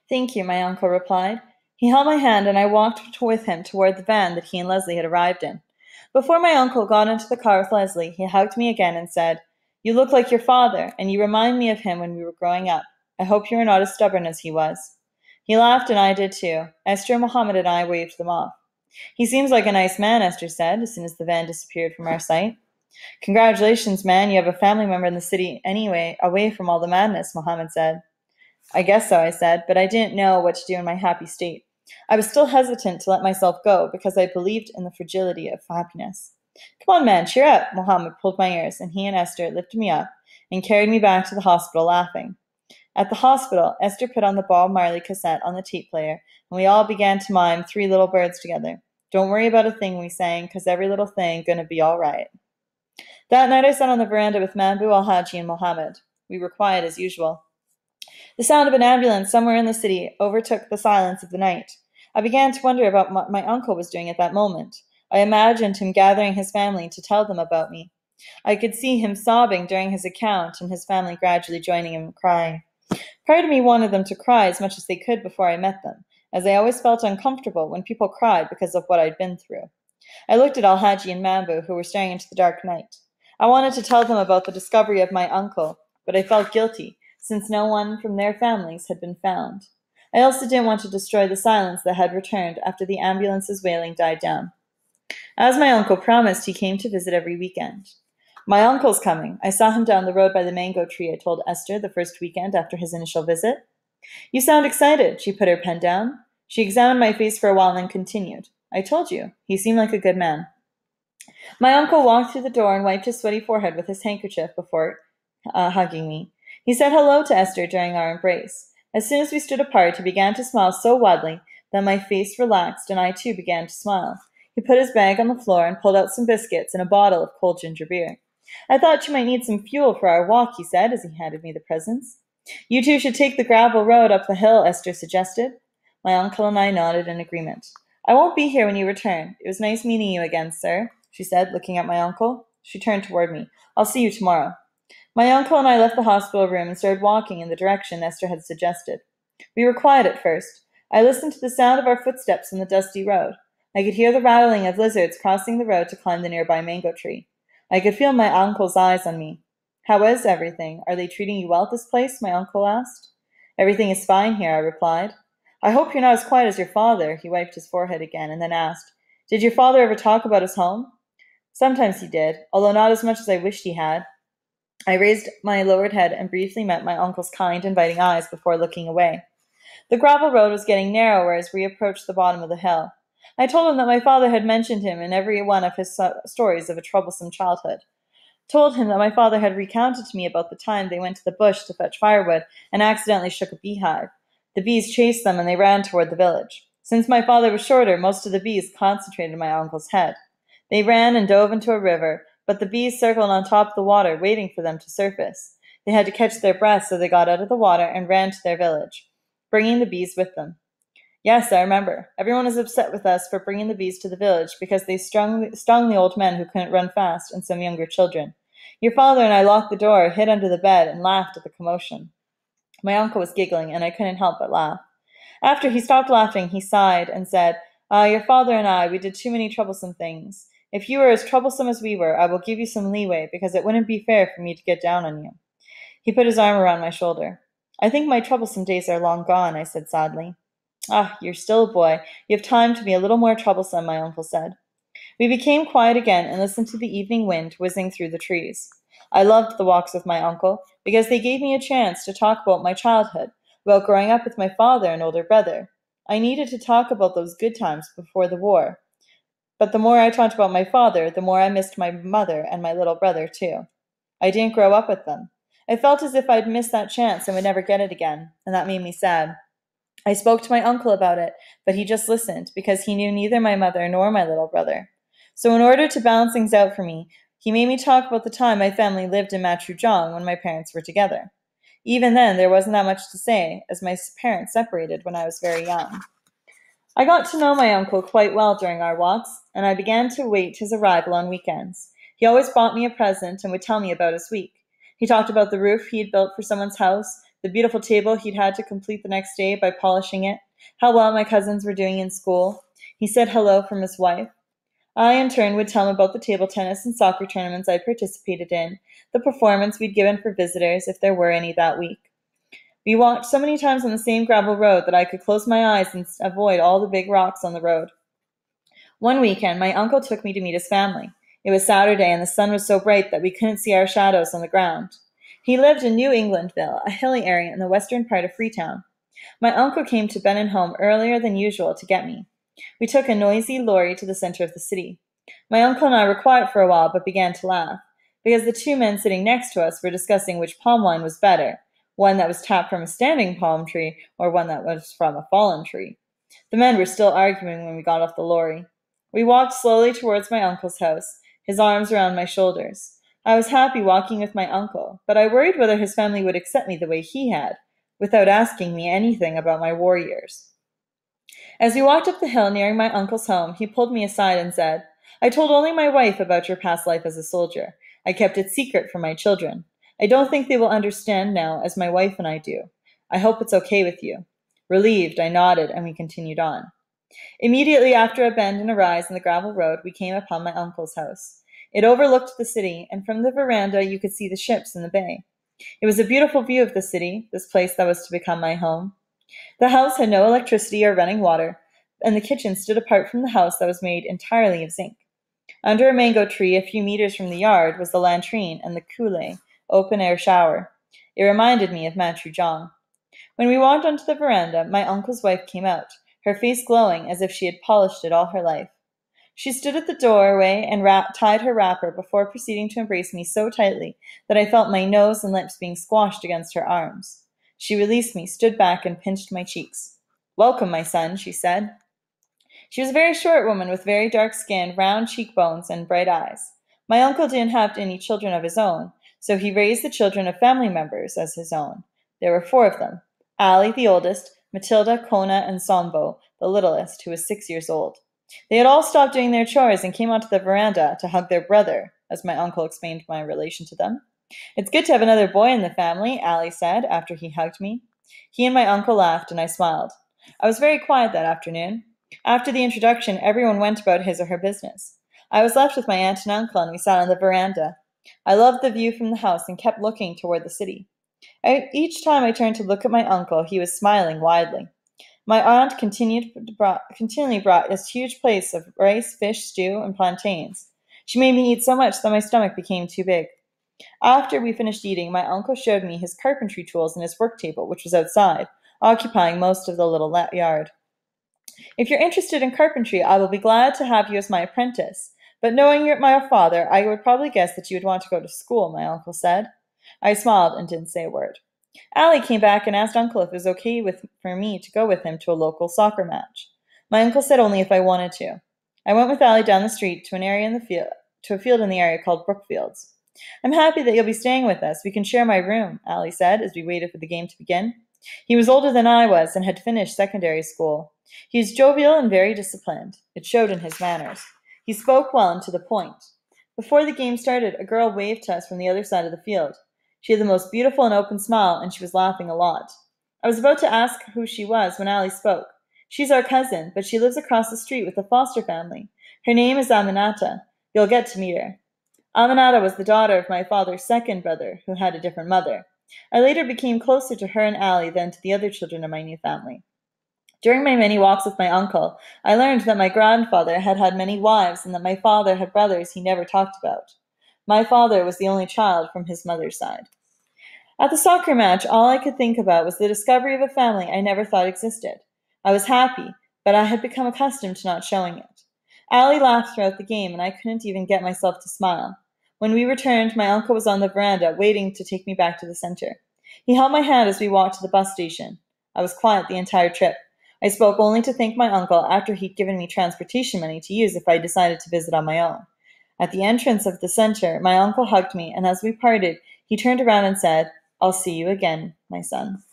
Thank you, my uncle replied. He held my hand, and I walked with him toward the van that he and Leslie had arrived in. Before my uncle got into the car with Leslie, he hugged me again and said, "You look like your father, and you remind me of him when we were growing up. I hope you are not as stubborn as he was." He laughed, and I did too. Esther and Mohammed and I waved them off. "He seems like a nice man," Esther said, as soon as the van disappeared from our sight. "Congratulations, man, you have a family member in the city anyway, away from all the madness," Mohammed said. "I guess so," I said, but I didn't know what to do in my happy state. I was still hesitant to let myself go because I believed in the fragility of happiness. "Come on, man, cheer up," Mohammed pulled my ears, and he and Esther lifted me up and carried me back to the hospital laughing. At the hospital, Esther put on the Bob Marley cassette on the tape player, and we all began to mime Three Little Birds together. "Don't worry about a thing," we sang, "'cause every little thing gonna be all right." That night I sat on the veranda with Mambu, ALWG, and Mohammed. We were quiet as usual. The sound of an ambulance somewhere in the city overtook the silence of the night. I began to wonder about what my uncle was doing at that moment. I imagined him gathering his family to tell them about me. I could see him sobbing during his account and his family gradually joining him in crying. Part of me wanted them to cry as much as they could before I met them, as I always felt uncomfortable when people cried because of what I'd been through. I looked at ALWG and Mambu, who were staring into the dark night. I wanted to tell them about the discovery of my uncle, but I felt guilty, since no one from their families had been found. I also didn't want to destroy the silence that had returned after the ambulance's wailing died down. As my uncle promised, he came to visit every weekend. "My uncle's coming. I saw him down the road by the mango tree," I told Esther the first weekend after his initial visit. "You sound excited." She put her pen down. She examined my face for a while and then continued. "I told you. He seemed like a good man." My uncle walked through the door and wiped his sweaty forehead with his handkerchief before hugging me. He said hello to Esther during our embrace. As soon as we stood apart, he began to smile so widely that my face relaxed and I too began to smile. He put his bag on the floor and pulled out some biscuits and a bottle of cold ginger beer. "I thought you might need some fuel for our walk," he said as he handed me the presents. "You two should take the gravel road up the hill," Esther suggested. My uncle and I nodded in agreement. "I won't be here when you return. It was nice meeting you again, sir," she said, looking at my uncle. She turned toward me. "I'll see you tomorrow." My uncle and I left the hospital room and started walking in the direction Esther had suggested. We were quiet at first. I listened to the sound of our footsteps on the dusty road. I could hear the rattling of lizards crossing the road to climb the nearby mango tree. I could feel my uncle's eyes on me. "How is everything? Are they treating you well at this place?" my uncle asked. "Everything is fine here," I replied. "I hope you're not as quiet as your father," he wiped his forehead again and then asked, "Did your father ever talk about his home?" "Sometimes he did, although not as much as I wished he had." I raised my lowered head and briefly met my uncle's kind, inviting eyes before looking away. The gravel road was getting narrower as we approached the bottom of the hill. I told him that my father had mentioned him in every one of his stories of a troublesome childhood. Told him that my father had recounted to me about the time they went to the bush to fetch firewood and accidentally shook a beehive. The bees chased them and they ran toward the village. Since my father was shorter, most of the bees concentrated in my uncle's head. They ran and dove into a river, but the bees circled on top of the water, waiting for them to surface. They had to catch their breath, so they got out of the water and ran to their village, bringing the bees with them. Yes, I remember. Everyone was upset with us for bringing the bees to the village because they stung the old men who couldn't run fast and some younger children. Your father and I locked the door, hid under the bed, and laughed at the commotion. My uncle was giggling, and I couldn't help but laugh. After he stopped laughing, he sighed and said, Your father and I, we did too many troublesome things. If you were as troublesome as we were, I will give you some leeway, because it wouldn't be fair for me to get down on you." He put his arm around my shoulder. "I think my troublesome days are long gone," I said sadly. "Ah, you're still a boy. You have time to be a little more troublesome," my uncle said. We became quiet again and listened to the evening wind whizzing through the trees. I loved the walks with my uncle, because they gave me a chance to talk about my childhood, about growing up with my father and older brother. I needed to talk about those good times before the war. But the more I talked about my father, the more I missed my mother and my little brother, too. I didn't grow up with them. I felt as if I'd missed that chance and would never get it again, and that made me sad. I spoke to my uncle about it, but he just listened, because he knew neither my mother nor my little brother. So in order to balance things out for me, he made me talk about the time my family lived in Matrujong when my parents were together. Even then, there wasn't that much to say, as my parents separated when I was very young. I got to know my uncle quite well during our walks, and I began to await his arrival on weekends. He always bought me a present and would tell me about his week. He talked about the roof he had built for someone's house, the beautiful table he'd had to complete the next day by polishing it, how well my cousins were doing in school. He said hello from his wife. I, in turn, would tell him about the table tennis and soccer tournaments I'd participated in, the performance we'd given for visitors, if there were any that week. We walked so many times on the same gravel road that I could close my eyes and avoid all the big rocks on the road. One weekend, my uncle took me to meet his family. It was Saturday, and the sun was so bright that we couldn't see our shadows on the ground. He lived in New Englandville, a hilly area in the western part of Freetown. My uncle came to Bennon home earlier than usual to get me. We took a noisy lorry to the center of the city. My uncle and I were quiet for a while, but began to laugh, because the two men sitting next to us were discussing which palm wine was better, one that was tapped from a standing palm tree or one that was from a fallen tree. The men were still arguing when we got off the lorry. We walked slowly towards my uncle's house, his arms around my shoulders. I was happy walking with my uncle, but I worried whether his family would accept me the way he had, without asking me anything about my war years. As we walked up the hill nearing my uncle's home, he pulled me aside and said, "I told only my wife about your past life as a soldier. I kept it secret from my children. I don't think they will understand now as my wife and I do. I hope it's okay with you." Relieved, I nodded, and we continued on. Immediately after a bend and a rise in the gravel road, we came upon my uncle's house. It overlooked the city, and from the veranda you could see the ships in the bay. It was a beautiful view of the city, this place that was to become my home. The house had no electricity or running water, and the kitchen stood apart from the house that was made entirely of zinc. Under a mango tree a few meters from the yard was the latrine and the coulée, open-air shower. It reminded me of Matru-Jong. When we walked onto the veranda, my uncle's wife came out, her face glowing as if she had polished it all her life. She stood at the doorway and tied her wrapper before proceeding to embrace me so tightly that I felt my nose and lips being squashed against her arms. She released me, stood back, and pinched my cheeks. "Welcome, my son," she said. She was a very short woman with very dark skin, round cheekbones, and bright eyes. My uncle didn't have any children of his own, so he raised the children of family members as his own. There were 4 of them: Ali, the oldest, Matilda, Kona, and Sambo, the littlest, who was 6 years old. They had all stopped doing their chores and came onto the veranda to hug their brother, as my uncle explained my relation to them. "It's good to have another boy in the family," Ali said after he hugged me. He and my uncle laughed, and I smiled. I was very quiet that afternoon. After the introduction, everyone went about his or her business. I was left with my aunt and uncle, and we sat on the veranda. I loved the view from the house and kept looking toward the city. Each time I turned to look at my uncle, he was smiling widely. My aunt continually brought us huge plates of rice, fish, stew, and plantains. She made me eat so much that my stomach became too big. After we finished eating, my uncle showed me his carpentry tools and his work table, which was outside, occupying most of the little yard. "If you're interested in carpentry, I will be glad to have you as my apprentice. But knowing my father, I would probably guess that you would want to go to school," my uncle said. I smiled and didn't say a word. Ali came back and asked Uncle if it was okay for me to go with him to a local soccer match. My uncle said only if I wanted to. I went with Ali down the street to a field in the area called Brookfields. "I'm happy that you'll be staying with us. We can share my room," Ali said as we waited for the game to begin. He was older than I was and had finished secondary school. He was jovial and very disciplined. It showed in his manners. He spoke well and to the point. Before the game started, a girl waved to us from the other side of the field. She had the most beautiful and open smile, and she was laughing a lot. I was about to ask who she was when Ali spoke. "She's our cousin, but she lives across the street with a foster family. Her name is Aminata. You'll get to meet her." Aminata was the daughter of my father's second brother, who had a different mother. I later became closer to her and Ali than to the other children of my new family. During my many walks with my uncle, I learned that my grandfather had had many wives and that my father had brothers he never talked about. My father was the only child from his mother's side. At the soccer match, all I could think about was the discovery of a family I never thought existed. I was happy, but I had become accustomed to not showing it. Ali laughed throughout the game, and I couldn't even get myself to smile. When we returned, my uncle was on the veranda, waiting to take me back to the center. He held my hand as we walked to the bus station. I was quiet the entire trip. I spoke only to thank my uncle after he'd given me transportation money to use if I decided to visit on my own. At the entrance of the center, my uncle hugged me, and as we parted, he turned around and said, "I'll see you again, my son."